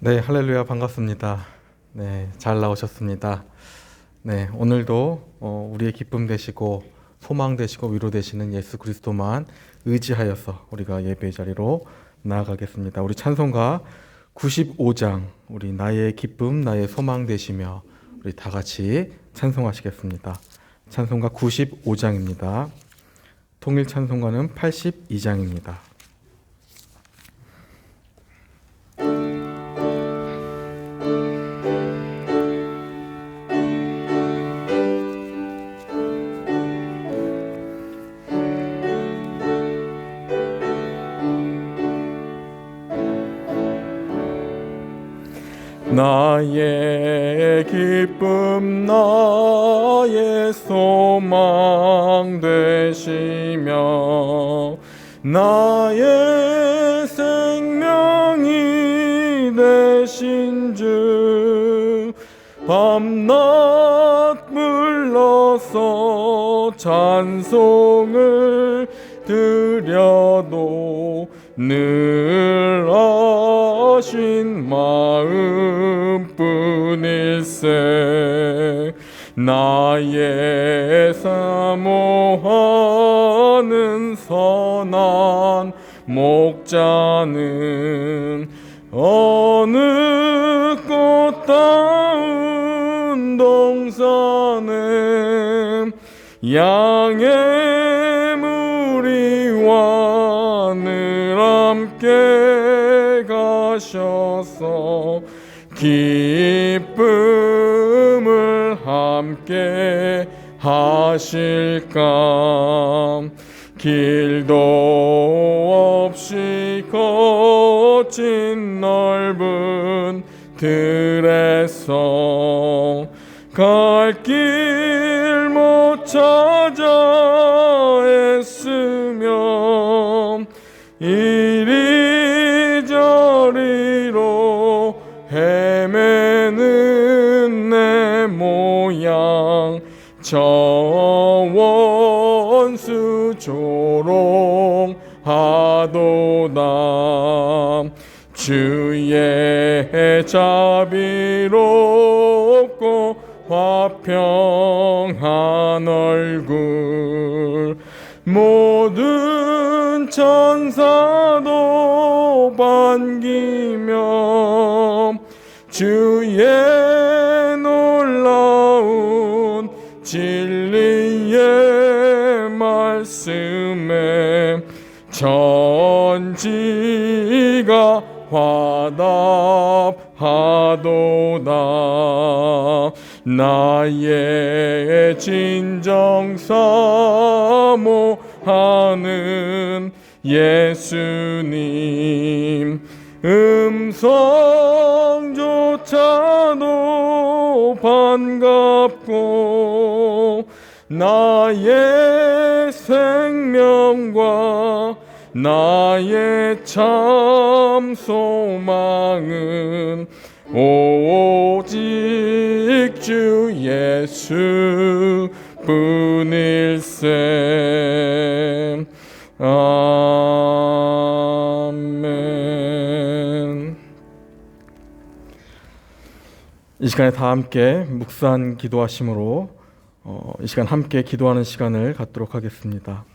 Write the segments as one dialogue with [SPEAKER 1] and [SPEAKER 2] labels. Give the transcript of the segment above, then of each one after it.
[SPEAKER 1] 네, 할렐루야, 반갑습니다. 네, 잘 나오셨습니다. 네, 오늘도 우리의 기쁨 되시고 소망 되시고 위로 되시는 예수 그리스도만 의지하여서 우리가 예배의 자리로 나아가겠습니다. 우리 찬송가 95장, 우리 나의 기쁨, 나의 소망 되시며 우리 다 같이 찬송하시겠습니다. 찬송가 95장입니다. 통일 찬송가는 82장입니다. 나의 기쁨 나의 소망 되시며 나의 생명이 되신 주 밤낮 불러서 찬송을 드려도 늘 아신 마음뿐일세 나의 사모하는 선한 목자는 어느 꽃다운 동산에 양의 무리와 늘 함께 가셔서 기쁨을 함께 하실까 길도 없이 거친 넓은 들에서 갈 길 못 찾아 애쓰며 이리저리로 헤매는 내 모양 저 원수 조롱하도다 주의 자비롭고 화평한 얼굴 모든 천사도 반기며 주의 놀라운 진리의 말씀에 전지가 화답하도다 나의 진정 사모하는 예수님 음성조차도 반갑고 나의 생명과 나의 참 소망은 오직 주 예수 뿐일세. 아멘. 이 시간에 다 함께 묵상 기도하심으로 이 시간 함께 기도하는 시간을 갖도록 하겠습니다.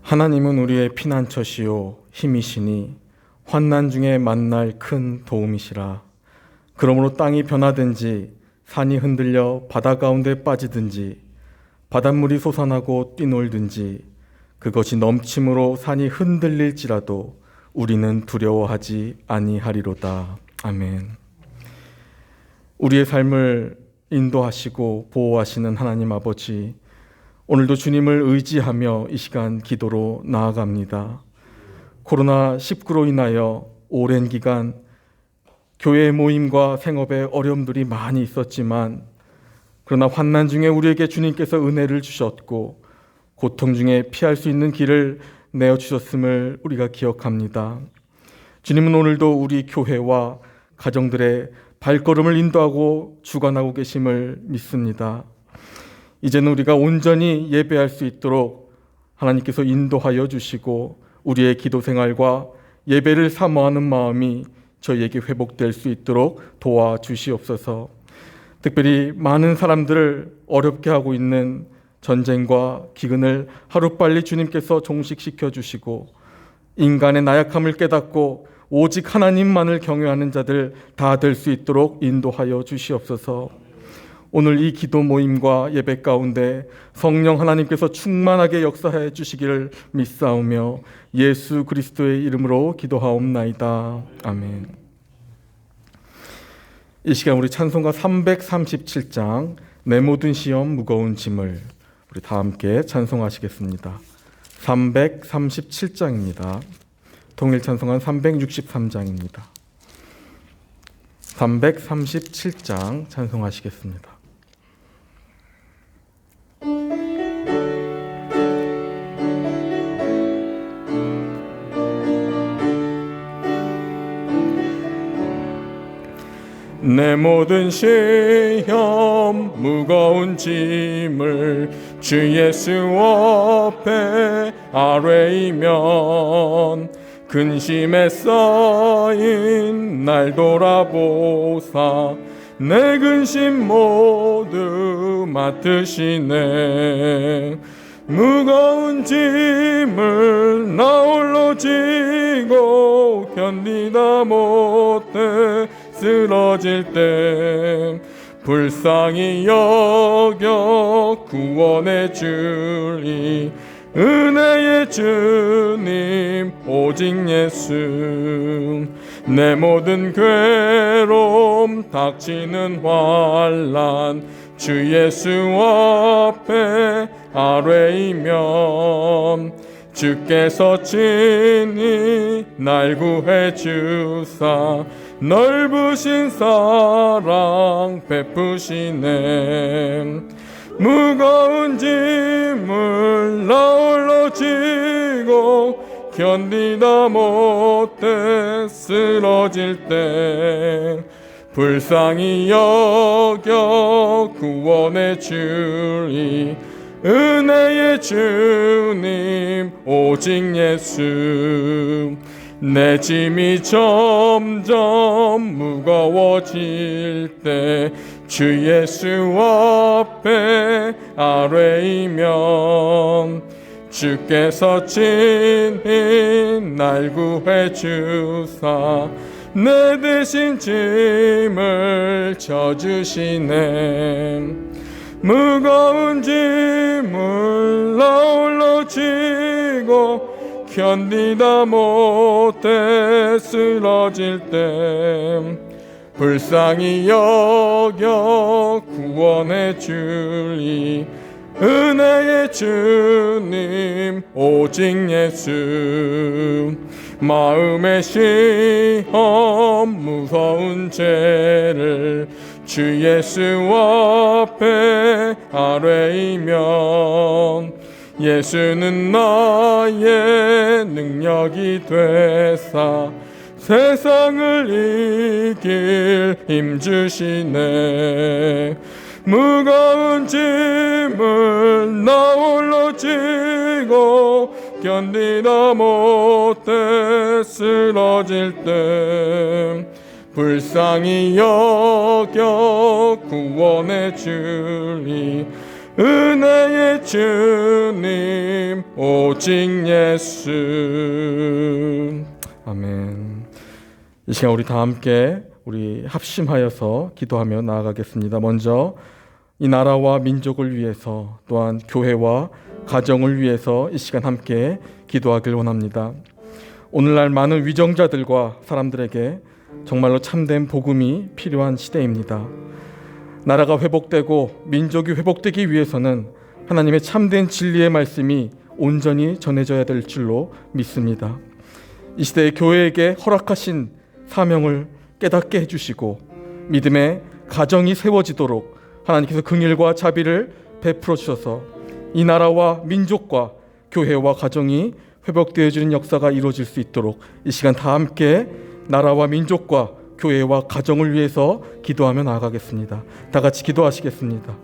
[SPEAKER 1] 하나님은 우리의 피난처시요 힘이시니 환난 중에 만날 큰 도움이시라. 그러므로 땅이 변하든지 산이 흔들려 바다 가운데 빠지든지 바닷물이 솟아나고 뛰놀든지 그것이 넘침으로 산이 흔들릴지라도 우리는 두려워하지 아니하리로다. 아멘. 우리의 삶을 인도하시고 보호하시는 하나님 아버지, 오늘도 주님을 의지하며 이 시간 기도로 나아갑니다. 코로나19로 인하여 오랜 기간 교회 모임과 생업에 어려움들이 많이 있었지만, 그러나 환난 중에 우리에게 주님께서 은혜를 주셨고 고통 중에 피할 수 있는 길을 내어주셨음을 우리가 기억합니다. 주님은 오늘도 우리 교회와 가정들의 발걸음을 인도하고 주관하고 계심을 믿습니다. 이제는 우리가 온전히 예배할 수 있도록 하나님께서 인도하여 주시고 우리의 기도 생활과 예배를 사모하는 마음이 저희에게 회복될 수 있도록 도와주시옵소서. 특별히 많은 사람들을 어렵게 하고 있는 전쟁과 기근을 하루빨리 주님께서 종식시켜 주시고 인간의 나약함을 깨닫고 오직 하나님만을 경외하는 자들 다 될 수 있도록 인도하여 주시옵소서. 오늘 이 기도 모임과 예배 가운데 성령 하나님께서 충만하게 역사해 주시기를 믿사오며 예수 그리스도의 이름으로 기도하옵나이다. 아멘. 이 시간 우리 찬송가 337장 내 모든 시험 무거운 짐을 우리 다 함께 찬송하시겠습니다. 337장입니다. 통일 찬송한 363장입니다. 337장 찬송하시겠습니다. 내 모든 시험 무거운 짐을 주 예수 앞에 아뢰이면 근심에 쌓인 날 돌아보사 내 근심 모두 맡으시네. 무거운 짐을 나 홀로 지고 견디다 못해 쓰러질 때 불쌍히 여겨 구원해 주리 은혜의 주님 오직 예수. 내 모든 괴로움 닥치는 환난 주 예수 앞에 아뢰이면 주께서 친히 날 구해 주사 넓으신 사랑 베푸시네. 무거운 짐을 나 홀로 지고 견디다 못해 쓰러질 때 불쌍히 여겨 구원해 주리 은혜의 주님 오직 예수. 내 짐이 점점 무거워질 때 주 예수 앞에 아뢰이면 주께서 친히 날 구해 주사 내 대신 짐을 져주시네. 무거운 짐을 나 홀로 지고 견디다 못해 쓰러질 때 불쌍히 여겨 구원해 주리 은혜의 주님 오직 예수. 마음의 시험 무서운 죄를 주 예수 앞에 아뢰이면 예수는 나의 능력이 되사 세상을 이길 힘 주시네. 무거운 짐을 나 홀로 지고 견디다 못해 쓰러질 때 불쌍히 여겨 구원해 주리 은혜의 주님 오직 예수. 아멘. 이 시간 우리 다 함께 우리 합심하여서 기도하며 나아가겠습니다. 먼저 이 나라와 민족을 위해서 또한 교회와 가정을 위해서 이 시간 함께 기도하길 원합니다. 오늘날 많은 위정자들과 사람들에게 정말로 참된 복음이 필요한 시대입니다. 나라가 회복되고 민족이 회복되기 위해서는 하나님의 참된 진리의 말씀이 온전히 전해져야 될 줄로 믿습니다. 이 시대의 교회에게 허락하신 사명을 깨닫게 해주시고 믿음의 가정이 세워지도록 하나님께서 긍휼과 자비를 베풀어 주셔서 이 나라와 민족과 교회와 가정이 회복되어지는 역사가 이루어질 수 있도록 이 시간 다 함께 나라와 민족과 교회와 가정을 위해서 기도하며 나아가겠습니다. 다 같이 기도하시겠습니다.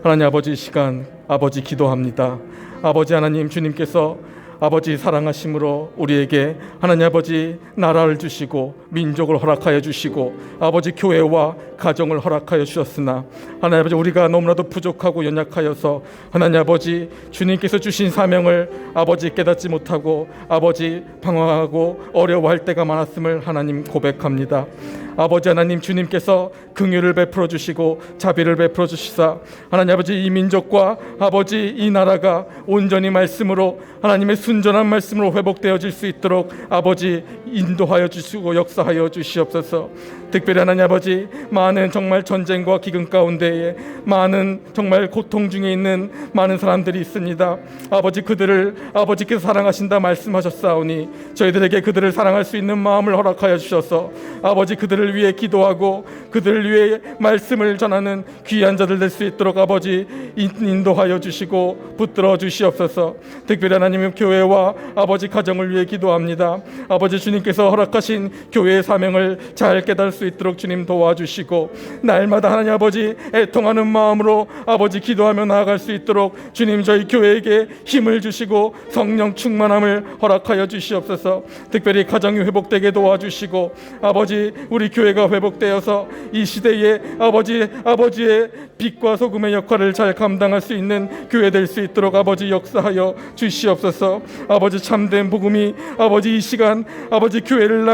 [SPEAKER 1] 하나님 아버지, 이 시간 아버지 기도합니다. 아버지 하나님, 주님께서 아버지 사랑하심으로 우리에게 하나님 아버지 나라를 주시고 민족을 허락하여 주시고 아버지 교회와 가정을 허락하여 주셨으나 하나님 아버지 우리가 너무나도 부족하고 연약하여서 하나님 아버지 주님께서 주신 사명을 아버지 깨닫지 못하고 아버지 방황하고 어려워할 때가 많았음을 하나님 고백합니다. 아버지 하나님, 주님께서 긍휼을 베풀어 주시고 자비를 베풀어 주시사 하나님 아버지 이 민족과 아버지 이 나라가 온전히 말씀으로 하나님의 순전한 말씀으로 회복되어질 수 있도록 아버지 인도하여 주시고 역사하여 주시옵소서. 특별히 하나님 아버지 많은 정말 전쟁과 기근 가운데에 많은 정말 고통 중에 있는 많은 사람들이 있습니다. 아버지 그들을 아버지께서 사랑하신다 말씀하셨사오니 저희들에게 그들을 사랑할 수 있는 마음을 허락하여 주셔서 아버지 그들을 위해 기도하고 그들을 위해 말씀을 전하는 귀한 자들 될 수 있도록 아버지 인도하여 주시고 붙들어 주시옵소서. 특별히 하나님의 교회와 아버지 가정을 위해 기도합니다. 아버지 주님께서 허락하신 교회의 사명을 잘 깨달을 수 있도록 주님 도와주시고 날마다 하나님 아버지 애통하는 마음으로 아버지 기도하며 나아갈 수 있도록 주님 저희 교회에게 힘을 주시고 성령 충만함을 허락하여 주시옵소서. 특별히 가정이 회복되게 도와주시고 아버지 우리 교회가 회복되어서 이 시대에 아버지의 빛과 소금의 역할을 잘 감당할 수 있는 교회 될 수 있도록 아버지 역사하여 주시옵소서. 아버지 참된 복음이 아버지 이 시간 아버지 교회를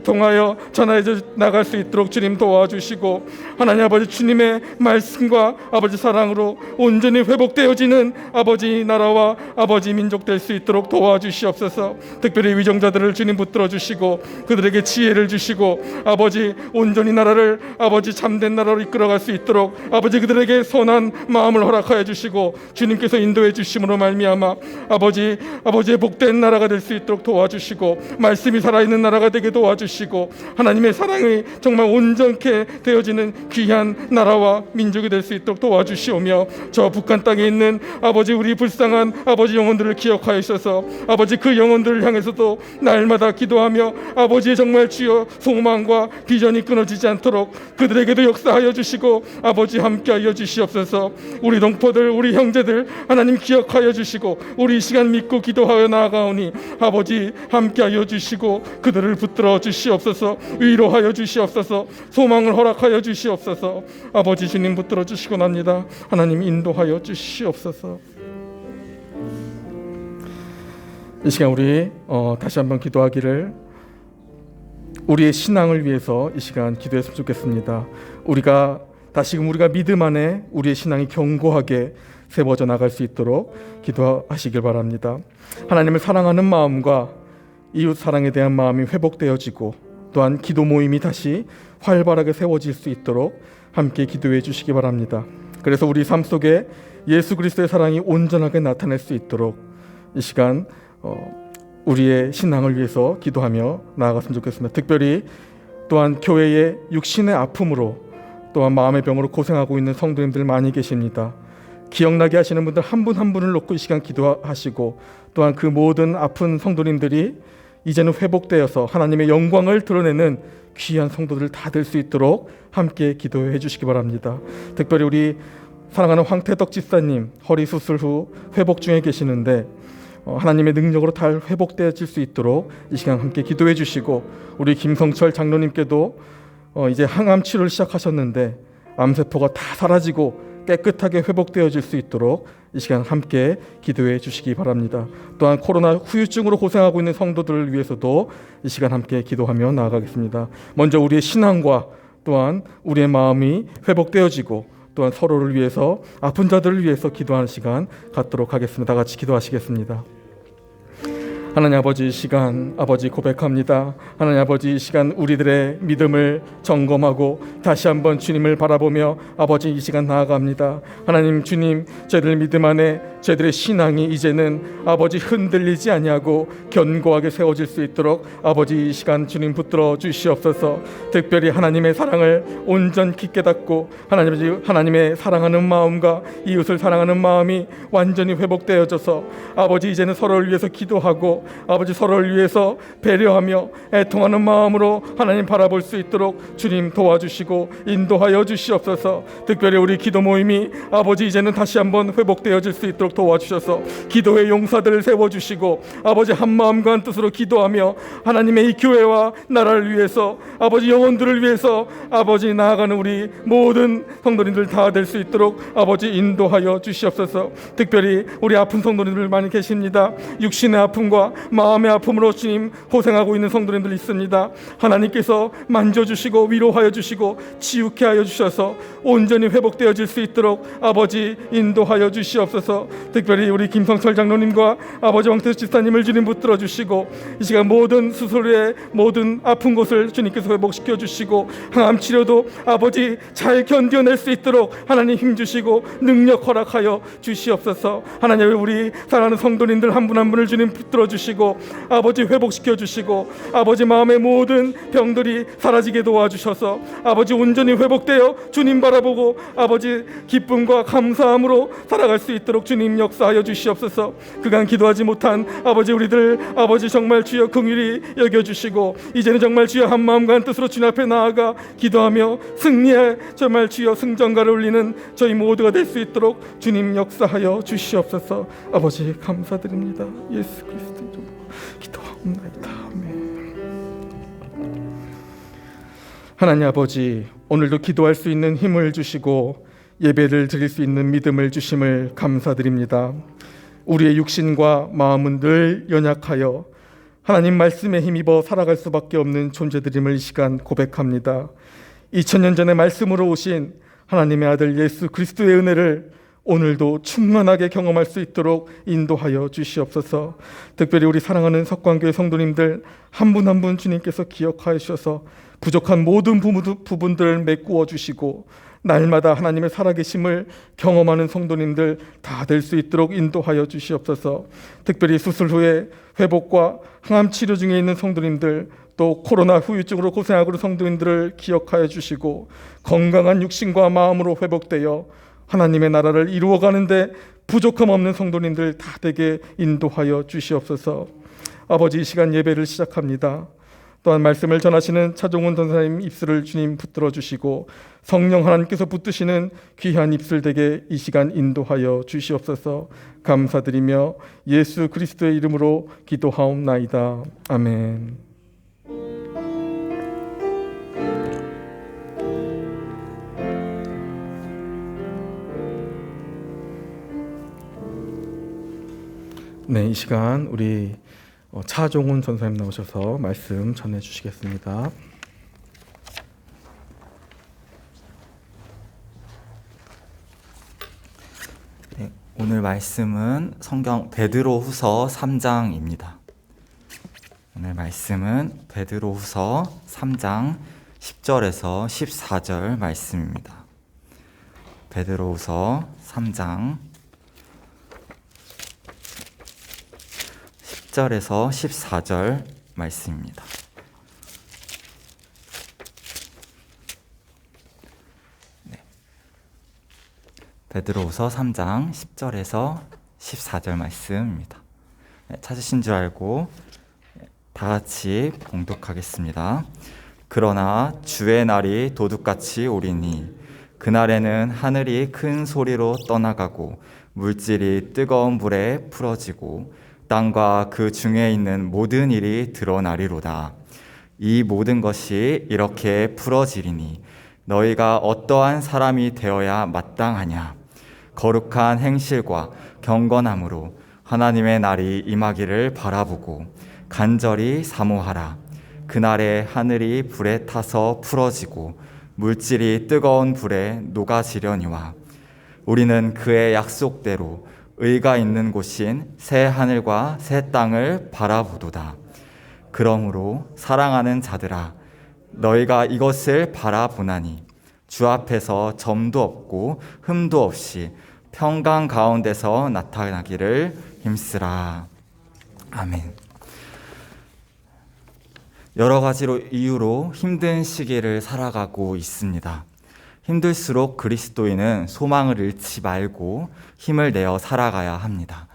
[SPEAKER 1] 통하여 전하여 나갈 수 있도록 주님 도와주시고 하나님 아버지 주님의 말씀과 아버지 사랑으로 온전히 회복되어지는 아버지 나라와 아버지 민족 될 수 있도록 도와주시옵소서. 특별히 위정자들을 주님 붙들어 주시고 그들에게 지혜를 주시고 아버지 온전히 나라를 아버지 참된 나라로 이끌어갈 수 있도록 아버지 그들에게 선한 마음을 허락하여 주시고 주님께서 인도해 주심으로 말미암아 아버지의 복된 나라가 될 수 있도록 도와주시고 말씀이 살아있는 나라가 되게 도와주시고 하나님의 사랑이 정말 온전케 되어지는 귀한 나라와 민족이 될 수 있도록 도와주시오며 저 북한 땅에 있는 아버지 우리 불쌍한 아버지 영혼들을 기억하여 주셔서 아버지 그 영혼들을 향해서도 날마다 기도하며 아버지의 정말 주여 소망과 비전이 끊어지지 않도록 그들에게도 역사하여 주시고 아버지 함께하여 주시옵소서. 우리 동포들 우리 형제들 하나님 기억하여 주시고 우리 이 시간 믿고 기도하여 나아가오니 아버지 함께하여 주시고 그들을 붙들어 주시옵소서. 위로하여 주시옵소서. 소망을 허락하여 주시옵소서. 아버지 주님 붙들어 주시고 납니다. 하나님 인도하여 주시옵소서. 이 시간 우리 다시 한번 기도하기를 우리의 신앙을 위해서 이 시간 기도했으면 좋겠습니다. 우리가 다시금 우리가 믿음 안에 우리의 신앙이 견고하게 세워져 나갈 수 있도록 기도하시길 바랍니다. 하나님을 사랑하는 마음과 이웃 사랑에 대한 마음이 회복되어지고 또한 기도 모임이 다시 활발하게 세워질 수 있도록 함께 기도해 주시기 바랍니다. 그래서 우리 삶 속에 예수 그리스도의 사랑이 온전하게 나타낼 수 있도록 이 시간 우리의 신앙을 위해서 기도하며 나아갔으면 좋겠습니다. 특별히 또한 교회의 육신의 아픔으로 또한 마음의 병으로 고생하고 있는 성도님들 많이 계십니다. 기억나게 하시는 분들 한 분 한 분을 놓고 이 시간 기도하시고 또한 그 모든 아픈 성도님들이 이제는 회복되어서 하나님의 영광을 드러내는 귀한 성도들 다 될 수 있도록 함께 기도해 주시기 바랍니다. 특별히 우리 사랑하는 황태덕 집사님 허리 수술 후 회복 중에 계시는데 하나님의 능력으로 다 회복되어질 수 있도록 이 시간 함께 기도해 주시고 우리 김성철 장로님께도 이제 항암 치료를 시작하셨는데 암세포가 다 사라지고 깨끗하게 회복되어질 수 있도록 이 시간 함께 기도해 주시기 바랍니다. 또한 코로나 후유증으로 고생하고 있는 성도들을 위해서도 이 시간 함께 기도하며 나아가겠습니다. 먼저 우리의 신앙과 또한 우리의 마음이 회복되어지고 또한 서로를 위해서 아픈 자들을 위해서 기도하는 시간 갖도록 하겠습니다. 다 같이 기도하시겠습니다. 하나님 아버지, 이 시간 아버지 고백합니다. 하나님 아버지, 이 시간 우리들의 믿음을 점검하고 다시 한번 주님을 바라보며 아버지 이 시간 나아갑니다. 하나님 주님, 저희들 믿음 안에 저희들의 신앙이 이제는 아버지 흔들리지 아니하고 견고하게 세워질 수 있도록 아버지 이 시간 주님 붙들어 주시옵소서. 특별히 하나님의 사랑을 온전히 깨닫고 하나님의 사랑하는 마음과 이웃을 사랑하는 마음이 완전히 회복되어져서 아버지 이제는 서로를 위해서 기도하고 아버지 서로를 위해서 배려하며 애통하는 마음으로 하나님 바라볼 수 있도록 주님 도와주시고 인도하여 주시옵소서. 특별히 우리 기도 모임이 아버지 이제는 다시 한번 회복되어질 수 있도록 도와주셔서 기도의 용사들을 세워주시고 아버지 한 마음과 한 뜻으로 기도하며 하나님의 이 교회와 나라를 위해서 아버지 영혼들을 위해서 아버지 나아가는 우리 모든 성도님들 다 될 수 있도록 아버지 인도하여 주시옵소서. 특별히 우리 아픈 성도님들 많이 계십니다. 육신의 아픔과 마음의 아픔으로 주님 고생하고 있는 성도님들 있습니다. 하나님께서 만져주시고 위로하여 주시고 치유케 하여 주셔서 온전히 회복되어질 수 있도록 아버지 인도하여 주시옵소서. 특별히 우리 김성철 장로님과 아버지 왕태수 집사님을 주님 붙들어 주시고 이 시간 모든 수술의 모든 아픈 곳을 주님께서 회복시켜 주시고 항암 치료도 아버지 잘 견뎌낼 수 있도록 하나님 힘 주시고 능력 허락하여 주시옵소서. 하나님 우리 사랑하는 성도님들 한 분 한 분을 주님 붙들어 주시고 아버지 회복시켜 주시고 아버지 마음의 모든 병들이 사라지게 도와주셔서 아버지 온전히 회복되어 주님 바라보고 아버지 기쁨과 감사함으로 살아갈 수 있도록 주님 역사하여 주시옵소서. 그간 기도하지 못한 아버지 우리들 아버지 정말 주여 긍휼히 여겨주시고 이제는 정말 주여 한 마음과 한 뜻으로 주님 앞에 나아가 기도하며 승리의 정말 주여 승전가를 울리는 저희 모두가 될 수 있도록 주님 역사하여 주시옵소서. 아버지 감사드립니다. 예수 그리스도 이름으로 기도하옵나이다. 아멘. 하나님 아버지, 오늘도 기도할 수 있는 힘을 주시고 예배를 드릴 수 있는 믿음을 주심을 감사드립니다. 우리의 육신과 마음은 늘 연약하여 하나님 말씀에 힘입어 살아갈 수밖에 없는 존재들임을 이 시간 고백합니다. 2000년 전에 말씀으로 오신 하나님의 아들 예수 그리스도의 은혜를 오늘도 충만하게 경험할 수 있도록 인도하여 주시옵소서. 특별히 우리 사랑하는 석관교회 성도님들 한 분 한 분 주님께서 기억하여 주셔서 부족한 모든 부분들을 메꾸어 주시고 날마다 하나님의 살아계심을 경험하는 성도님들 다 될 수 있도록 인도하여 주시옵소서. 특별히 수술 후에 회복과 항암 치료 중에 있는 성도님들, 또 코로나 후유증으로 고생하고 있는 성도님들을 기억하여 주시고 건강한 육신과 마음으로 회복되어 하나님의 나라를 이루어가는데 부족함 없는 성도님들 다 되게 인도하여 주시옵소서. 아버지, 이 시간 예배를 시작합니다. 또한 말씀을 전하시는 차종훈 전사님 입술을 주님 붙들어 주시고 성령 하나님께서 붙드시는 귀한 입술 되게 이 시간 인도하여 주시옵소서. 감사드리며 예수 그리스도의 이름으로 기도하옵나이다. 아멘. 네, 이 시간 우리 차종훈 전사님 나오셔서 말씀 전해 주시겠습니다.
[SPEAKER 2] 네, 오늘 말씀은 성경 베드로후서 3장입니다. 오늘 말씀은 베드로후서 3장 10절에서 14절 말씀입니다. 베드로후서 3장 10절에서 14절 말씀입니다. 네. 베드로후서 3장 10절에서 14절 말씀입니다. 네, 찾으신 줄 알고 다 같이 봉독하겠습니다. 그러나 주의 날이 도둑같이 오리니 그날에는 하늘이 큰 소리로 떠나가고 물질이 뜨거운 불에 풀어지고 땅과 그 중에 있는 모든 일이 드러나리로다. 이 모든 것이 이렇게 풀어지리니 너희가 어떠한 사람이 되어야 마땅하냐? 거룩한 행실과 경건함으로 하나님의 날이 임하기를 바라보고 간절히 사모하라. 그날에 하늘이 불에 타서 풀어지고 물질이 뜨거운 불에 녹아지려니와 우리는 그의 약속대로 의가 있는 곳인 새 하늘과 새 땅을 바라보도다. 그러므로 사랑하는 자들아, 너희가 이것을 바라보나니 주 앞에서 점도 없고 흠도 없이 평강 가운데서 나타나기를 힘쓰라. 아멘. 여러 가지로 이유로 힘든 시기를 살아가고 있습니다. 힘들수록 그리스도인은 소망을 잃지 말고 힘을 내어 살아가야 합니다.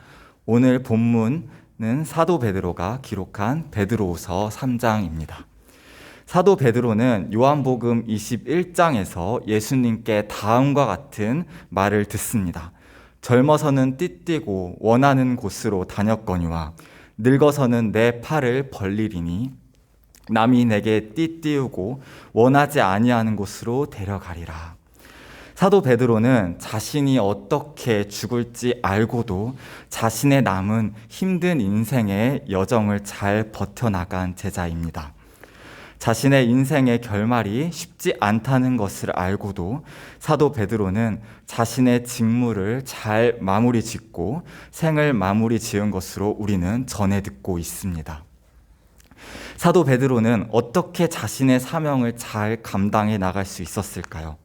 [SPEAKER 2] 오늘 본문은 사도 베드로가 기록한 베드로후서 3장입니다. 사도 베드로는 요한복음 21장에서 예수님께 다음과 같은 말을 듣습니다. 젊어서는 띠띠고 원하는 곳으로 다녔거니와 늙어서는 내 팔을 벌리리니 남이 내게 띠띠우고 원하지 아니하는 곳으로 데려가리라. 사도 베드로는 자신이 어떻게 죽을지 알고도 자신의 남은 힘든 인생의 여정을 잘 버텨나간 제자입니다. 자신의 인생의 결말이 쉽지 않다는 것을 알고도 사도 베드로는 자신의 직무를 잘 마무리 짓고 생을 마무리 지은 것으로 우리는 전해 듣고 있습니다. 사도 베드로는 어떻게 자신의 사명을 잘 감당해 나갈 수 있었을까요?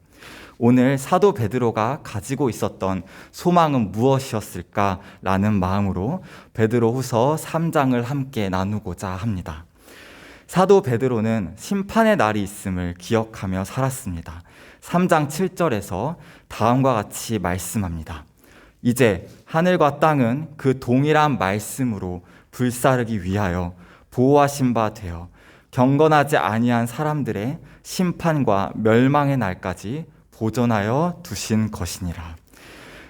[SPEAKER 2] 오늘 사도 베드로가 가지고 있었던 소망은 무엇이었을까라는 마음으로 베드로후서 3장을 함께 나누고자 합니다. 사도 베드로는 심판의 날이 있음을 기억하며 살았습니다. 3장 7절에서 다음과 같이 말씀합니다. 이제 하늘과 땅은 그 동일한 말씀으로 불사르기 위하여 보호하신 바 되어 경건하지 아니한 사람들의 심판과 멸망의 날까지 보존하여 두신 것이니라.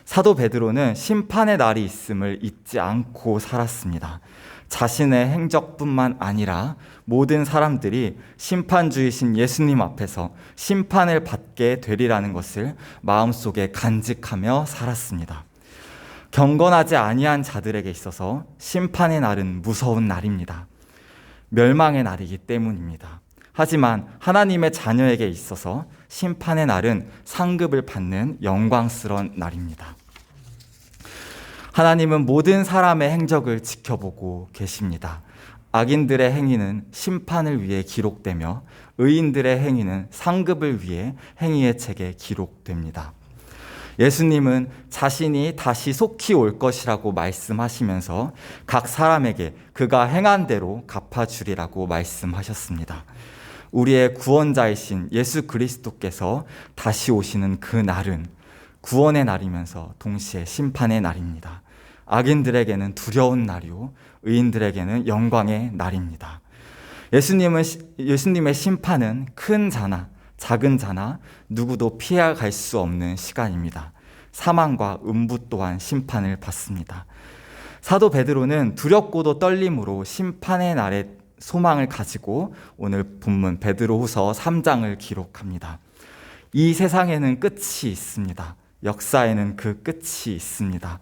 [SPEAKER 2] 사도 베드로는 심판의 날이 있음을 잊지 않고 살았습니다. 자신의 행적뿐만 아니라 모든 사람들이 심판주이신 예수님 앞에서 심판을 받게 되리라는 것을 마음속에 간직하며 살았습니다. 경건하지 아니한 자들에게 있어서 심판의 날은 무서운 날입니다. 멸망의 날이기 때문입니다. 하지만 하나님의 자녀에게 있어서 심판의 날은 상급을 받는 영광스러운 날입니다. 하나님은 모든 사람의 행적을 지켜보고 계십니다. 악인들의 행위는 심판을 위해 기록되며 의인들의 행위는 상급을 위해 행위의 책에 기록됩니다. 예수님은 자신이 다시 속히 올 것이라고 말씀하시면서 각 사람에게 그가 행한 대로 갚아주리라고 말씀하셨습니다. 우리의 구원자이신 예수 그리스도께서 다시 오시는 그 날은 구원의 날이면서 동시에 심판의 날입니다. 악인들에게는 두려운 날이요 의인들에게는 영광의 날입니다. 예수님의 심판은 큰 자나 작은 자나 누구도 피해갈 수 없는 시간입니다. 사망과 음부 또한 심판을 받습니다. 사도 베드로는 두렵고도 떨림으로 심판의 날에 소망을 가지고 오늘 본문 베드로후서 3장을 기록합니다. 이 세상에는 끝이 있습니다. 역사에는 그 끝이 있습니다.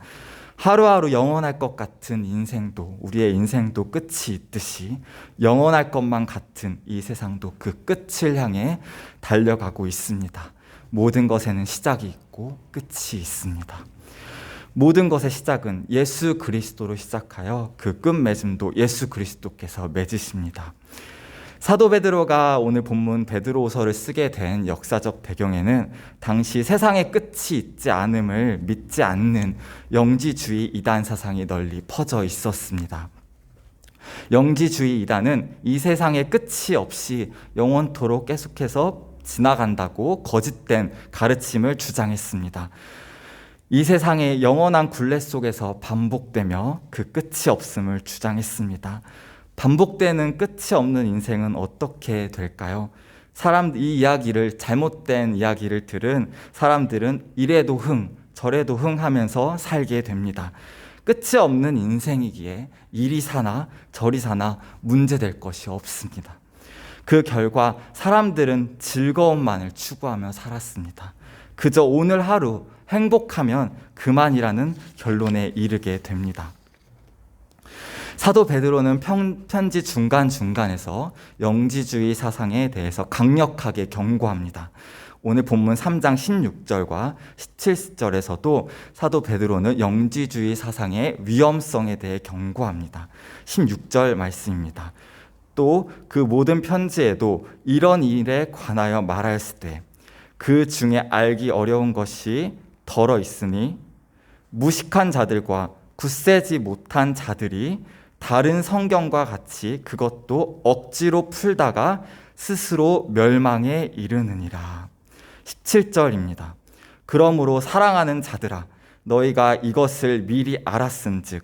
[SPEAKER 2] 하루하루 영원할 것 같은 인생도, 우리의 인생도 끝이 있듯이 영원할 것만 같은 이 세상도 그 끝을 향해 달려가고 있습니다. 모든 것에는 시작이 있고 끝이 있습니다. 모든 것의 시작은 예수 그리스도로 시작하여 그 끝맺음도 예수 그리스도께서 맺으십니다. 사도 베드로가 오늘 본문 베드로후서를 쓰게 된 역사적 배경에는 당시 세상의 끝이 있지 않음을 믿지 않는 영지주의 이단 사상이 널리 퍼져 있었습니다. 영지주의 이단은 이 세상의 끝이 없이 영원토록 계속해서 지나간다고 거짓된 가르침을 주장했습니다. 이 세상의 영원한 굴레 속에서 반복되며 그 끝이 없음을 주장했습니다. 반복되는 끝이 없는 인생은 어떻게 될까요? 이 이야기를, 잘못된 이야기를 들은 사람들은 이래도 흥, 저래도 흥 하면서 살게 됩니다. 끝이 없는 인생이기에 이리 사나 저리 사나 문제될 것이 없습니다. 그 결과 사람들은 즐거움만을 추구하며 살았습니다. 그저 오늘 하루 행복하면 그만이라는 결론에 이르게 됩니다. 사도 베드로는 편지 중간중간에서 영지주의 사상에 대해서 강력하게 경고합니다. 오늘 본문 3장 16절과 17절에서도 사도 베드로는 영지주의 사상의 위험성에 대해 경고합니다. 16절 말씀입니다. 또 그 모든 편지에도 이런 일에 관하여 말하였으되 그 중에 알기 어려운 것이 덜어 있으니 무식한 자들과 굳세지 못한 자들이 다른 성경과 같이 그것도 억지로 풀다가 스스로 멸망에 이르느니라. 17절입니다. 그러므로 사랑하는 자들아 너희가 이것을 미리 알았은즉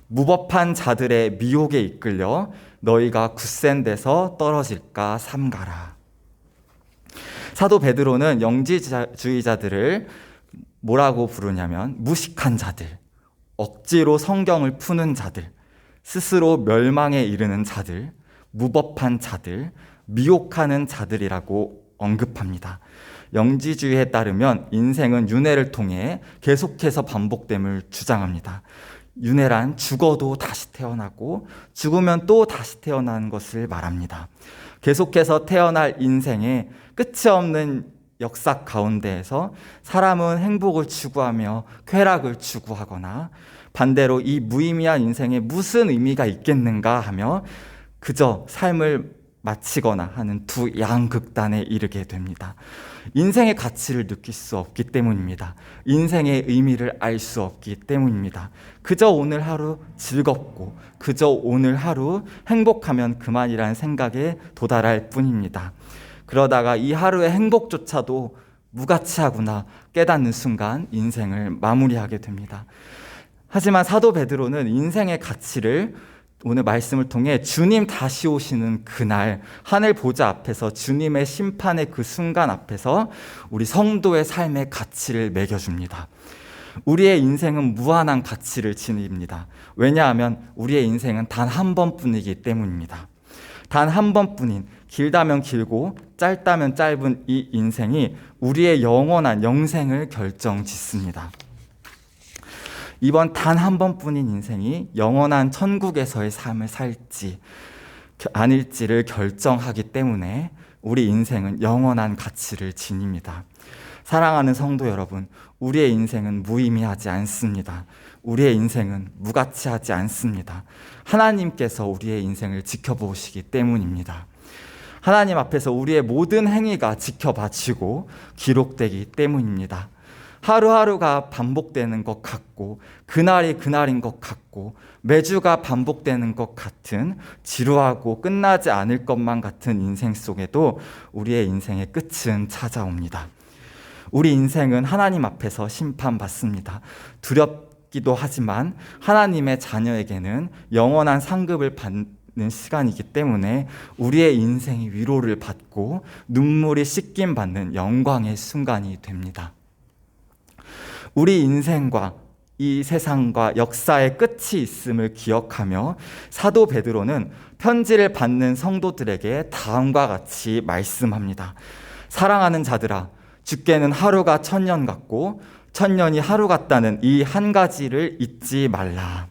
[SPEAKER 2] 무법한 자들의 미혹에 이끌려 너희가 굳센 데서 떨어질까 삼가라. 사도 베드로는 영지주의자들을 뭐라고 부르냐면 무식한 자들, 억지로 성경을 푸는 자들, 스스로 멸망에 이르는 자들, 무법한 자들, 미혹하는 자들이라고 언급합니다. 영지주의에 따르면 인생은 윤회를 통해 계속해서 반복됨을 주장합니다. 윤회란 죽어도 다시 태어나고 죽으면 또 다시 태어나는 것을 말합니다. 계속해서 태어날 인생에 끝이 없는 역사 가운데에서 사람은 행복을 추구하며 쾌락을 추구하거나 반대로 이 무의미한 인생에 무슨 의미가 있겠는가 하며 그저 삶을 마치거나 하는 두 양극단에 이르게 됩니다. 인생의 가치를 느낄 수 없기 때문입니다. 인생의 의미를 알 수 없기 때문입니다. 그저 오늘 하루 즐겁고 그저 오늘 하루 행복하면 그만이라는 생각에 도달할 뿐입니다. 그러다가 이 하루의 행복조차도 무가치하구나 깨닫는 순간 인생을 마무리하게 됩니다. 하지만 사도 베드로는 인생의 가치를 오늘 말씀을 통해 주님 다시 오시는 그날 하늘 보좌 앞에서 주님의 심판의 그 순간 앞에서 우리 성도의 삶의 가치를 매겨줍니다. 우리의 인생은 무한한 가치를 지닙니다. 왜냐하면 우리의 인생은 단 한 번뿐이기 때문입니다. 단 한 번뿐인 길다면 길고 짧다면 짧은 이 인생이 우리의 영원한 영생을 결정짓습니다. 이번 단 한 번뿐인 인생이 영원한 천국에서의 삶을 살지 아닐지를 결정하기 때문에 우리 인생은 영원한 가치를 지닙니다. 사랑하는 성도 여러분, 우리의 인생은 무의미하지 않습니다. 우리의 인생은 무가치하지 않습니다. 하나님께서 우리의 인생을 지켜보시기 때문입니다. 하나님 앞에서 우리의 모든 행위가 지켜봐지고 기록되기 때문입니다. 하루하루가 반복되는 것 같고 그날이 그날인 것 같고 매주가 반복되는 것 같은 지루하고 끝나지 않을 것만 같은 인생 속에도 우리의 인생의 끝은 찾아옵니다. 우리 인생은 하나님 앞에서 심판받습니다. 두렵기도 하지만 하나님의 자녀에게는 영원한 상급을 받는 시간이기 때문에 우리의 인생이 위로를 받고 눈물이 씻김받는 영광의 순간이 됩니다. 우리 인생과 이 세상과 역사의 끝이 있음을 기억하며 사도 베드로는 편지를 받는 성도들에게 다음과 같이 말씀합니다. 사랑하는 자들아, 주께는 하루가 천년 같고 천년이 하루 같다는 이 한 가지를 잊지 말라.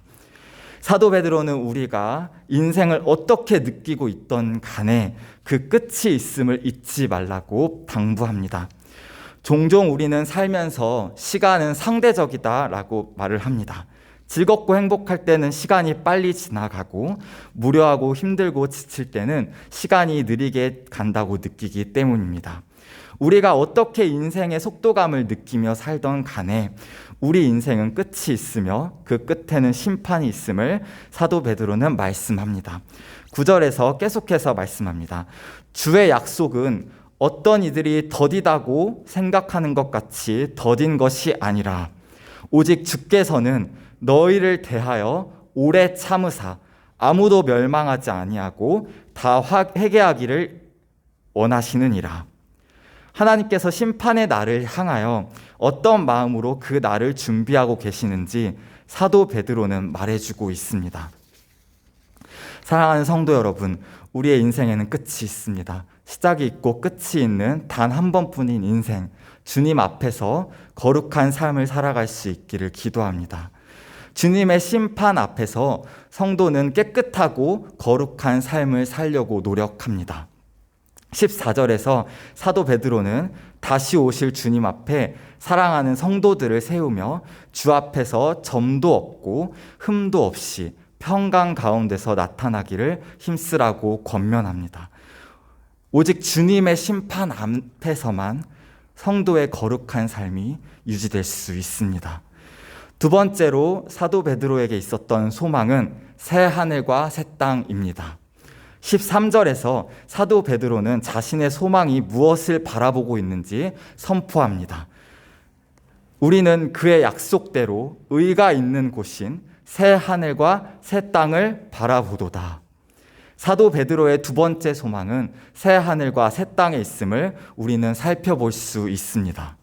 [SPEAKER 2] 사도 베드로는 우리가 인생을 어떻게 느끼고 있던 간에 그 끝이 있음을 잊지 말라고 당부합니다. 종종 우리는 살면서 시간은 상대적이다라고 말을 합니다. 즐겁고 행복할 때는 시간이 빨리 지나가고 무료하고 힘들고 지칠 때는 시간이 느리게 간다고 느끼기 때문입니다. 우리가 어떻게 인생의 속도감을 느끼며 살던 간에 우리 인생은 끝이 있으며 그 끝에는 심판이 있음을 사도 베드로는 말씀합니다. 9절에서 계속해서 말씀합니다. 주의 약속은 어떤 이들이 더디다고 생각하는 것 같이 더딘 것이 아니라 오직 주께서는 너희를 대하여 오래 참으사 아무도 멸망하지 아니하고 다 회개하기를 원하시느니라. 하나님께서 심판의 날을 향하여 어떤 마음으로 그 날을 준비하고 계시는지 사도 베드로는 말해주고 있습니다. 사랑하는 성도 여러분, 우리의 인생에는 끝이 있습니다. 시작이 있고 끝이 있는 단 한 번뿐인 인생, 주님 앞에서 거룩한 삶을 살아갈 수 있기를 기도합니다. 주님의 심판 앞에서 성도는 깨끗하고 거룩한 삶을 살려고 노력합니다. 14절에서 사도 베드로는 다시 오실 주님 앞에 사랑하는 성도들을 세우며 주 앞에서 점도 없고 흠도 없이 평강 가운데서 나타나기를 힘쓰라고 권면합니다. 오직 주님의 심판 앞에서만 성도의 거룩한 삶이 유지될 수 있습니다. 두 번째로 사도 베드로에게 있었던 소망은 새 하늘과 새 땅입니다. 13절에서 사도 베드로는 자신의 소망이 무엇을 바라보고 있는지 선포합니다. 우리는 그의 약속대로 의가 있는 곳인 새 하늘과 새 땅을 바라보도다. 사도 베드로의 두 번째 소망은 새 하늘과 새 땅에 있음을 우리는 살펴볼 수 있습니다.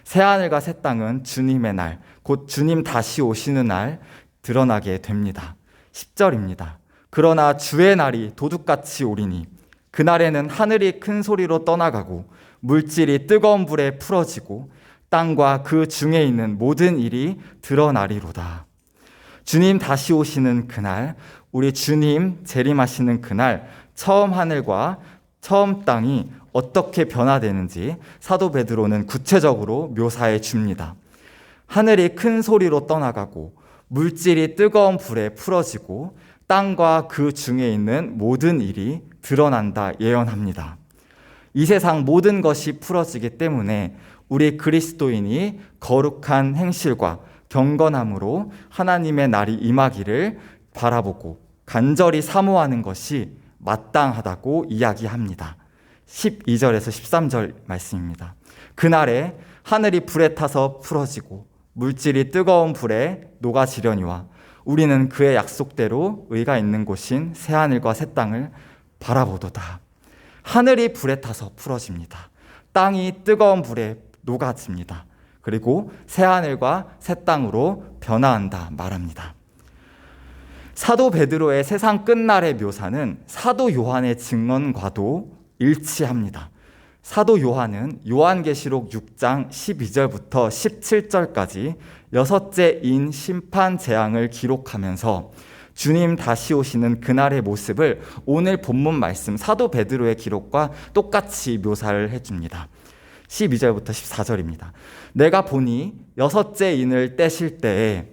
[SPEAKER 2] 새 하늘과 새 땅은 주님의 날, 곧 주님 다시 오시는 날 드러나게 됩니다. 10절입니다. 그러나 주의 날이 도둑같이 오리니 그날에는 하늘이 큰 소리로 떠나가고 물질이 뜨거운 불에 풀어지고 땅과 그 중에 있는 모든 일이 드러나리로다. 주님 다시 오시는 그날, 우리 주님 재림하시는 그날, 처음 하늘과 처음 땅이 어떻게 변화되는지 사도 베드로는 구체적으로 묘사해 줍니다. 하늘이 큰 소리로 떠나가고 물질이 뜨거운 불에 풀어지고 땅과 그 중에 있는 모든 일이 드러난다 예언합니다. 이 세상 모든 것이 풀어지기 때문에 우리 그리스도인이 거룩한 행실과 경건함으로 하나님의 날이 임하기를 바라보고 간절히 사모하는 것이 마땅하다고 이야기합니다. 12절에서 13절 말씀입니다. 그날에 하늘이 불에 타서 풀어지고 물질이 뜨거운 불에 녹아지려니와 우리는 그의 약속대로 의가 있는 곳인 새하늘과 새 땅을 바라보도다. 하늘이 불에 타서 풀어집니다. 땅이 뜨거운 불에 녹아집니다. 그리고 새하늘과 새 땅으로 변화한다 말합니다. 사도 베드로의 세상 끝날의 묘사는 사도 요한의 증언과도 일치합니다. 사도 요한은 요한계시록 6장 12절부터 17절까지 여섯째인 심판 재앙을 기록하면서 주님 다시 오시는 그날의 모습을 오늘 본문 말씀 사도 베드로의 기록과 똑같이 묘사를 해줍니다. 12절부터 14절입니다. 내가 보니 여섯째 인을 떼실 때에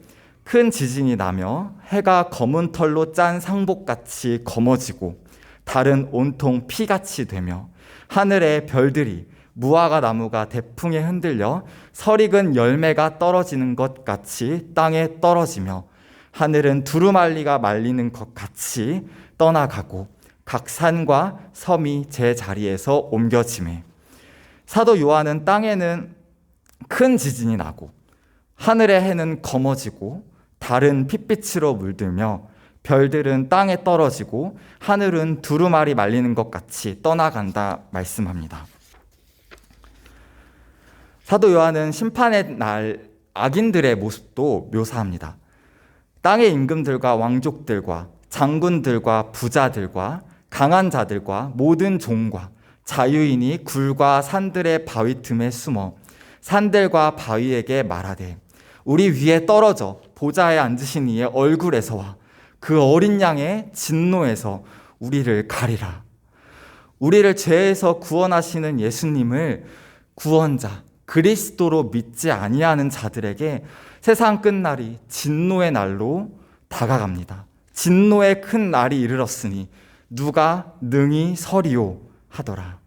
[SPEAKER 2] 큰 지진이 나며 해가 검은 털로 짠 상복같이 검어지고 달은 온통 피같이 되며 하늘의 별들이 무화과 나무가 대풍에 흔들려 설익은 열매가 떨어지는 것 같이 땅에 떨어지며 하늘은 두루말리가 말리는 것 같이 떠나가고 각 산과 섬이 제 자리에서 옮겨지매 사도 요한은 땅에는 큰 지진이 나고 하늘의 해는 검어지고 달은 핏빛으로 물들며 별들은 땅에 떨어지고 하늘은 두루마리 말리는 것 같이 떠나간다 말씀합니다. 사도 요한은 심판의 날 악인들의 모습도 묘사합니다. 땅의 임금들과 왕족들과 장군들과 부자들과 강한 자들과 모든 종과 자유인이 굴과 산들의 바위 틈에 숨어 산들과 바위에게 말하되 우리 위에 떨어져 보좌에 앉으신 이의 얼굴에서와 그 어린 양의 진노에서 우리를 가리라. 우리를 죄에서 구원하시는 예수님을 구원자 그리스도로 믿지 아니하는 자들에게 세상 끝날이 진노의 날로 다가갑니다. 진노의 큰 날이 이르렀으니 누가 능히 서리요 하더라.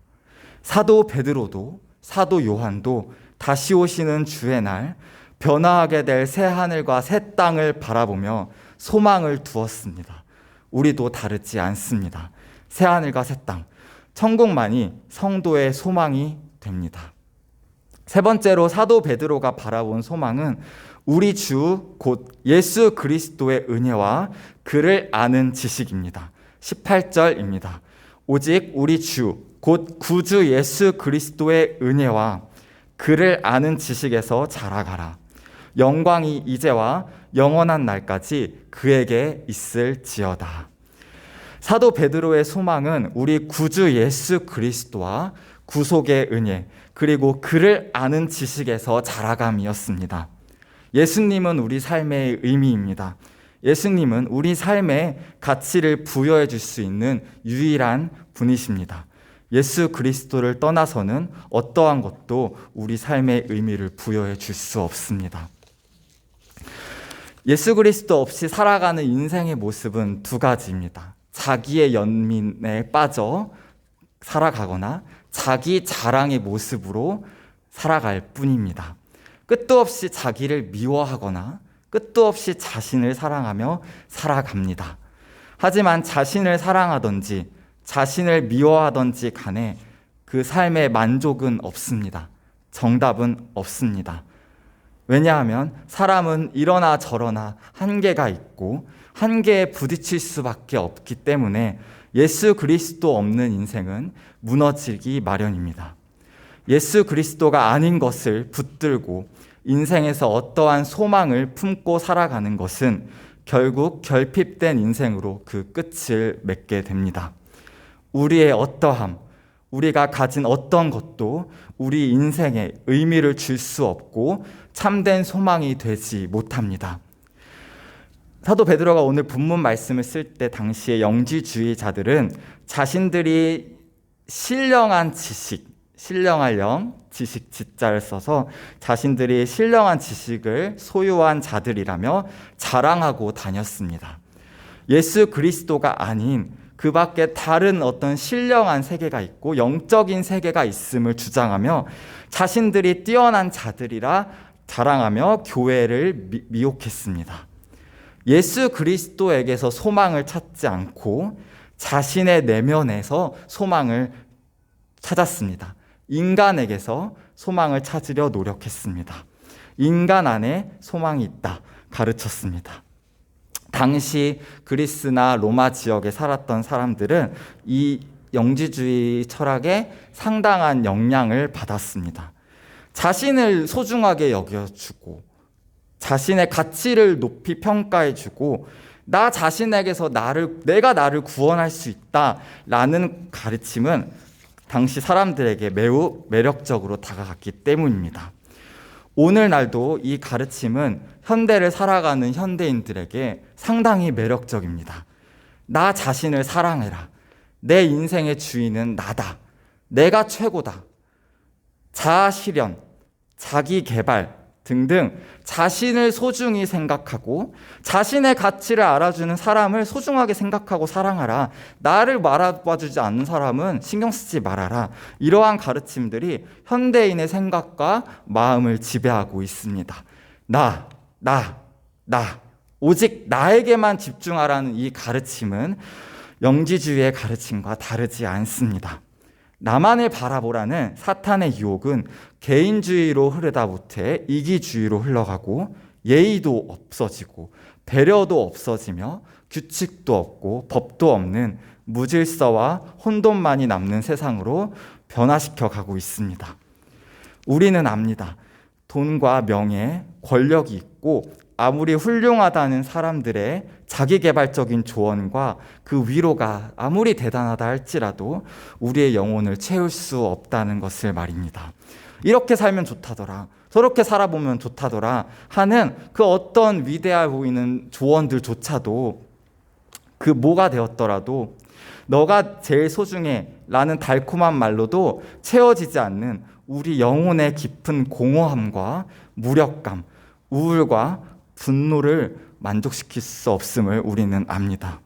[SPEAKER 2] 사도 베드로도 사도 요한도 다시 오시는 주의 날 변화하게 될 새 하늘과 새 땅을 바라보며 소망을 두었습니다. 우리도 다르지 않습니다. 새 하늘과 새 땅, 천국만이 성도의 소망이 됩니다. 세 번째로 사도 베드로가 바라본 소망은 우리 주 곧 예수 그리스도의 은혜와 그를 아는 지식입니다. 18절입니다. 오직 우리 주 곧 구주 예수 그리스도의 은혜와 그를 아는 지식에서 자라가라. 영광이 이제와 영원한 날까지 그에게 있을지어다. 사도 베드로의 소망은 우리 구주 예수 그리스도와 구속의 은혜 그리고 그를 아는 지식에서 자라감이었습니다. 예수님은 우리 삶의 의미입니다. 예수님은 우리 삶에 가치를 부여해 줄 수 있는 유일한 분이십니다. 예수 그리스도를 떠나서는 어떠한 것도 우리 삶의 의미를 부여해 줄 수 없습니다. 예수 그리스도 없이 살아가는 인생의 모습은 두 가지입니다. 자기의 연민에 빠져 살아가거나 자기 자랑의 모습으로 살아갈 뿐입니다. 끝도 없이 자기를 미워하거나 끝도 없이 자신을 사랑하며 살아갑니다. 하지만 자신을 사랑하든지 자신을 미워하든지 간에 그 삶의 만족은 없습니다. 정답은 없습니다. 왜냐하면 사람은 이러나 저러나 한계가 있고 한계에 부딪힐 수밖에 없기 때문에 예수 그리스도 없는 인생은 무너지기 마련입니다. 예수 그리스도가 아닌 것을 붙들고 인생에서 어떠한 소망을 품고 살아가는 것은 결국 결핍된 인생으로 그 끝을 맺게 됩니다. 우리의 어떠함, 우리가 가진 어떤 것도 우리 인생에 의미를 줄 수 없고 참된 소망이 되지 못합니다. 사도 베드로가 오늘 본문 말씀을 쓸 때 당시의 영지주의자들은 자신들이 신령한 지식, 신령할 영, 지식 지자를 써서 자신들이 신령한 지식을 소유한 자들이라며 자랑하고 다녔습니다. 예수 그리스도가 아닌 그 밖에 다른 어떤 신령한 세계가 있고 영적인 세계가 있음을 주장하며 자신들이 뛰어난 자들이라 자랑하며 교회를 미혹했습니다. 예수 그리스도에게서 소망을 찾지 않고 자신의 내면에서 소망을 찾았습니다. 인간에게서 소망을 찾으려 노력했습니다. 인간 안에 소망이 있다 가르쳤습니다. 당시 그리스나 로마 지역에 살았던 사람들은 이 영지주의 철학에 상당한 영향을 받았습니다. 자신을 소중하게 여겨주고 자신의 가치를 높이 평가해주고 나 자신에게서 내가 나를 구원할 수 있다라는 가르침은 당시 사람들에게 매우 매력적으로 다가갔기 때문입니다. 오늘날도 이 가르침은 현대를 살아가는 현대인들에게 상당히 매력적입니다. 나 자신을 사랑해라. 내 인생의 주인은 나다. 내가 최고다. 자아실현, 자기개발 등등 자신을 소중히 생각하고 자신의 가치를 알아주는 사람을 소중하게 생각하고 사랑하라. 나를 바라봐주지 않는 사람은 신경 쓰지 말아라. 이러한 가르침들이 현대인의 생각과 마음을 지배하고 있습니다. 나. 오직 나에게만 집중하라는 이 가르침은 영지주의의 가르침과 다르지 않습니다. 나만을 바라보라는 사탄의 유혹은 개인주의로 흐르다 못해 이기주의로 흘러가고 예의도 없어지고 배려도 없어지며 규칙도 없고 법도 없는 무질서와 혼돈만이 남는 세상으로 변화시켜 가고 있습니다. 우리는 압니다. 돈과 명예, 권력이 있고 아무리 훌륭하다는 사람들의 자기개발적인 조언과 그 위로가 아무리 대단하다 할지라도 우리의 영혼을 채울 수 없다는 것을 말입니다. 이렇게 살면 좋다더라, 저렇게 살아보면 좋다더라 하는 그 어떤 위대해 보이는 조언들조차도 그 뭐가 되었더라도 너가 제일 소중해 라는 달콤한 말로도 채워지지 않는 우리 영혼의 깊은 공허함과 무력감, 우울과 분노를 만족시킬 수 없음을 우리는 압니다.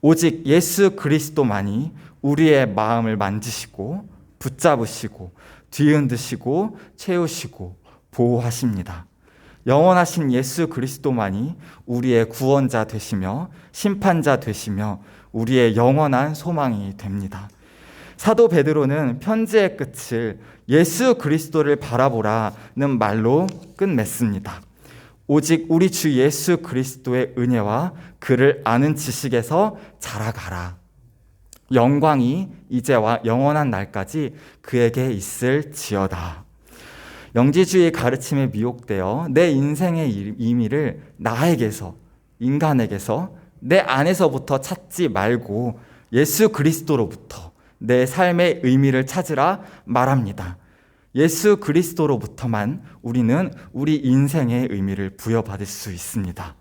[SPEAKER 2] 오직 예수 그리스도만이 우리의 마음을 만지시고 붙잡으시고 뒤흔드시고 채우시고 보호하십니다. 영원하신 예수 그리스도만이 우리의 구원자 되시며 심판자 되시며 우리의 영원한 소망이 됩니다. 사도 베드로는 편지의 끝을 예수 그리스도를 바라보라는 말로 끝맺습니다. 오직 우리 주 예수 그리스도의 은혜와 그를 아는 지식에서 자라가라. 영광이 이제와 영원한 날까지 그에게 있을지어다. 영지주의 가르침에 미혹되어 내 인생의 의미를 나에게서, 인간에게서, 내 안에서부터 찾지 말고 예수 그리스도로부터 내 삶의 의미를 찾으라 말합니다. 예수 그리스도로부터만 우리는 우리 인생의 의미를 부여받을 수 있습니다.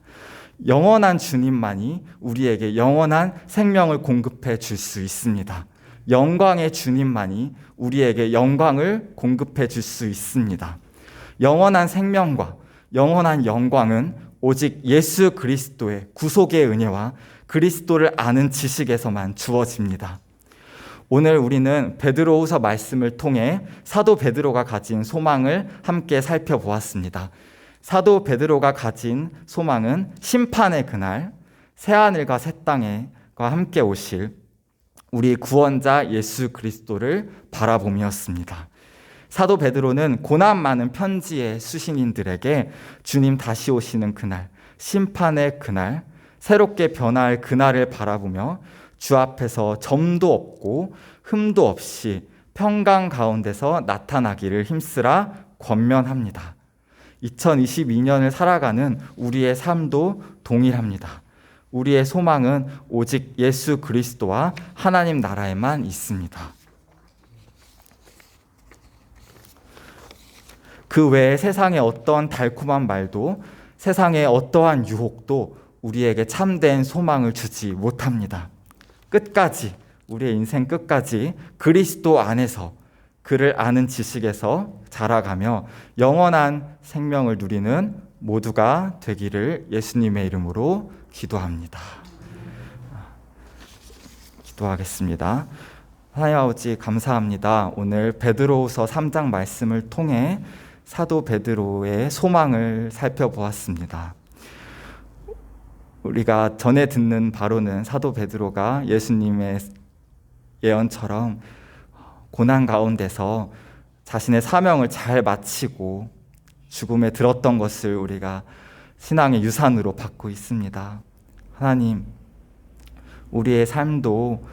[SPEAKER 2] 영원한 주님만이 우리에게 영원한 생명을 공급해 줄 수 있습니다. 영광의 주님만이 우리에게 영광을 공급해 줄 수 있습니다. 영원한 생명과 영원한 영광은 오직 예수 그리스도의 구속의 은혜와 그리스도를 아는 지식에서만 주어집니다. 오늘 우리는 베드로후서 말씀을 통해 사도 베드로가 가진 소망을 함께 살펴보았습니다. 사도 베드로가 가진 소망은 심판의 그날 새하늘과 새 땅과 함께 오실 우리 구원자 예수 그리스도를 바라봄이었습니다. 사도 베드로는 고난 많은 편지의 수신인들에게 주님 다시 오시는 그날, 심판의 그날, 새롭게 변화할 그날을 바라보며 주 앞에서 점도 없고 흠도 없이 평강 가운데서 나타나기를 힘쓰라 권면합니다. 2022년을 살아가는 우리의 삶도 동일합니다. 우리의 소망은 오직 예수 그리스도와 하나님 나라에만 있습니다. 그 외에 세상의 어떠한 달콤한 말도 세상의 어떠한 유혹도 우리에게 참된 소망을 주지 못합니다. 끝까지 우리의 인생 끝까지 그리스도 안에서 그를 아는 지식에서 자라가며 영원한 생명을 누리는 모두가 되기를 예수님의 이름으로 기도합니다. 기도하겠습니다. 하나님 아버지 감사합니다. 오늘 베드로후서 3장 말씀을 통해 사도 베드로의 소망을 살펴보았습니다. 우리가 전에 듣는 바로는 사도 베드로가 예수님의 예언처럼 고난 가운데서 자신의 사명을 잘 마치고 죽음에 들었던 것을 우리가 신앙의 유산으로 받고 있습니다. 하나님, 우리의 삶도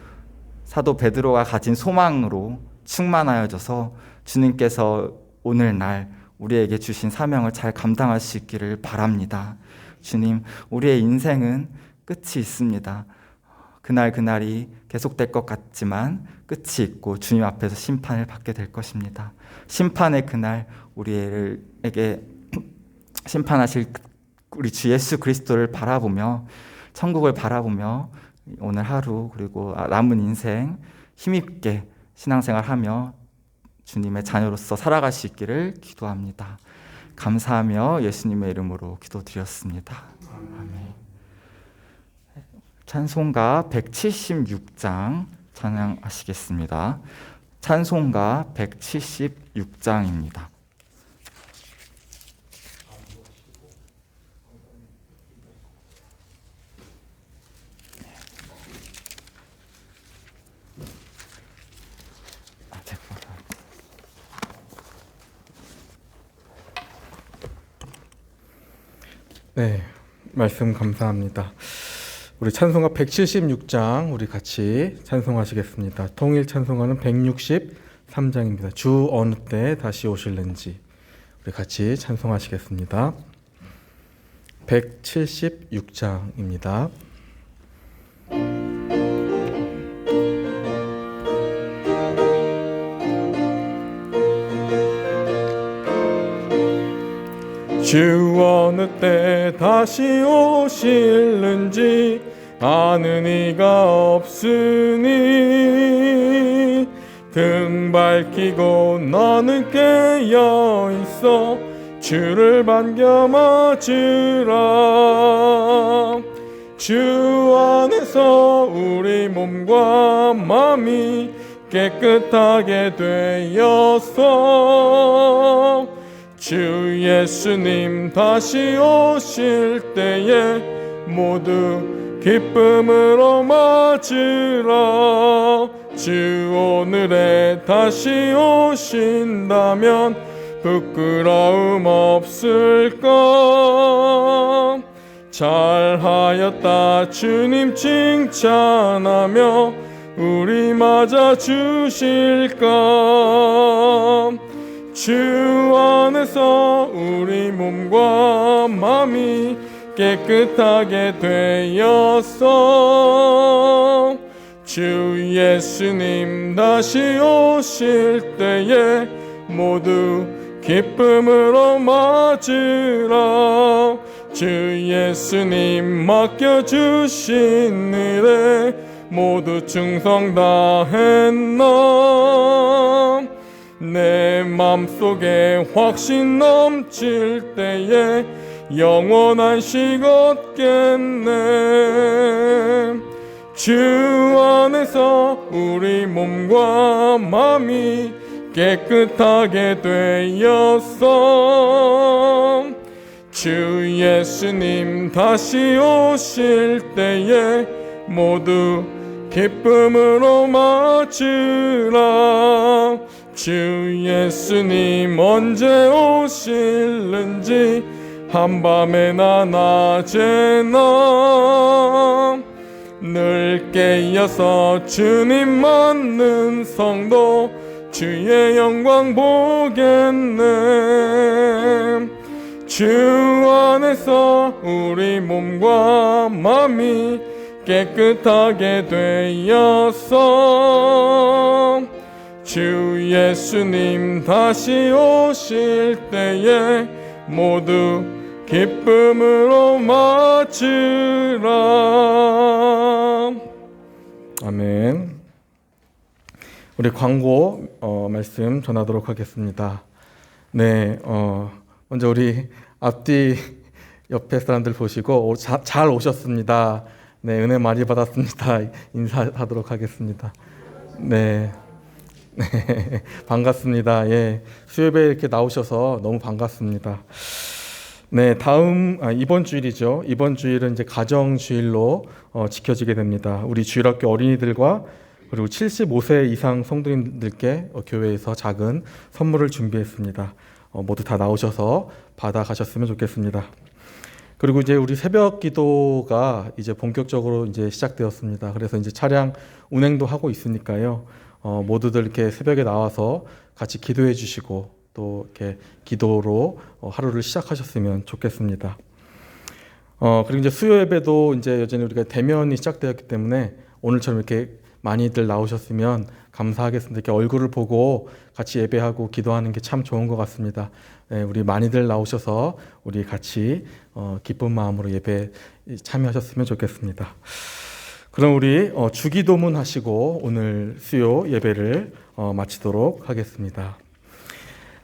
[SPEAKER 2] 사도 베드로가 가진 소망으로 충만하여져서 주님께서 오늘날 우리에게 주신 사명을 잘 감당할 수 있기를 바랍니다. 주님, 우리의 인생은 끝이 있습니다. 그날이 계속될 것 같지만 끝이 있고 주님 앞에서 심판을 받게 될 것입니다. 심판의 그날 우리에게 심판하실 우리 주 예수 그리스도를 바라보며 천국을 바라보며 오늘 하루 그리고 남은 인생 힘있게 신앙생활하며 주님의 자녀로서 살아갈 수 있기를 기도합니다. 감사하며 예수님의 이름으로 기도드렸습니다. 아멘. 찬송가 176장 찬양하시겠습니다. 찬송가 176장입니다.
[SPEAKER 1] 네, 말씀 감사합니다. 우리 찬송가 176장 우리 같이 찬송하시겠습니다. 통일 찬송가는 163장입니다. 주 어느 때 다시 오실는지 우리 같이 찬송하시겠습니다. 176장입니다. 주 어느 때 다시 오실는지 아는 이가 없으니 등 밝히고 너는 깨어 있어 주를 반겨 맞으라. 주 안에서 우리 몸과 마음이 깨끗하게 되었어. 주 예수님 다시 오실 때에 모두 기쁨으로 맞으라. 주 오늘에 다시 오신다면 부끄러움 없을까. 잘하였다 주님 칭찬하며 우리 맞아 주실까. 주 안에서 우리 몸과 마음이 깨끗하게 되었어. 주 예수님 다시 오실 때에 모두 기쁨으로 맞으라. 주 예수님 맡겨주신 일에 모두 충성 다했나. 내 맘속에 확신 넘칠 때에 영원한 식 얻겠네. 주 안에서 우리 몸과 마음이 깨끗하게 되었어. 주 예수님 다시 오실 때에 모두 기쁨으로 맞으라. 주 예수님 언제 오실는지 한밤에나 낮에나 늘 깨어서 주님 맞는 성도 주의 영광 보겠네. 주 안에서 우리 몸과 마음이 깨끗하게 되었어. 주 예수님 다시 오실 때에 모두 기쁨으로 맞으라. 아멘. 우리 광고 말씀 전하도록 하겠습니다. 네, 먼저 우리 앞뒤 옆에 사람들 보시고 잘 오셨습니다. 네, 은혜 많이 받았습니다. 인사하도록 하겠습니다. 네, 네, 반갑습니다. 예, 수요일에 이렇게 나오셔서 너무 반갑습니다. 네, 이번 주일이죠. 이번 주일은 이제 가정 주일로 지켜지게 됩니다. 우리 주일학교 어린이들과 그리고 75세 이상 성도님들께 교회에서 작은 선물을 준비했습니다. 모두 다 나오셔서 받아가셨으면 좋겠습니다. 그리고 이제 우리 새벽 기도가 이제 본격적으로 이제 시작되었습니다. 그래서 이제 차량 운행도 하고 있으니까요. 모두들 이렇게 새벽에 나와서 같이 기도해 주시고 또 이렇게 기도로 하루를 시작하셨으면 좋겠습니다. 그리고 이제 수요 예배도 이제 여전히 우리가 대면이 시작되었기 때문에 오늘처럼 이렇게 많이들 나오셨으면 감사하겠습니다. 이렇게 얼굴을 보고 같이 예배하고 기도하는 게 참 좋은 것 같습니다. 네, 우리 많이들 나오셔서 우리 같이 기쁜 마음으로 예배 참여하셨으면 좋겠습니다. 그럼 우리 주기도문 하시고 오늘 수요 예배를 마치도록 하겠습니다.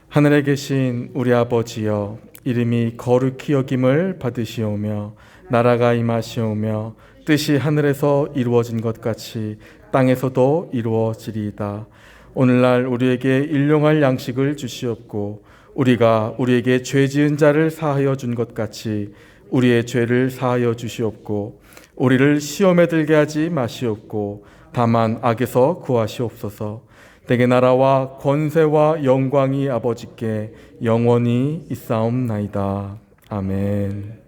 [SPEAKER 1] 하늘에 계신 우리 아버지여, 이름이 거룩히 여김을 받으시오며 나라가 임하시오며 뜻이 하늘에서 이루어진 것 같이 땅에서도 이루어지리이다. 오늘날 우리에게 일용할 양식을 주시옵고 우리가 우리에게 죄 지은 자를 사하여 준 것 같이 우리의 죄를 사하여 주시옵고 우리를 시험에 들게 하지 마시옵고 다만 악에서 구하시옵소서. 내게 나라와 권세와 영광이 아버지께 영원히 있사옵나이다. 아멘.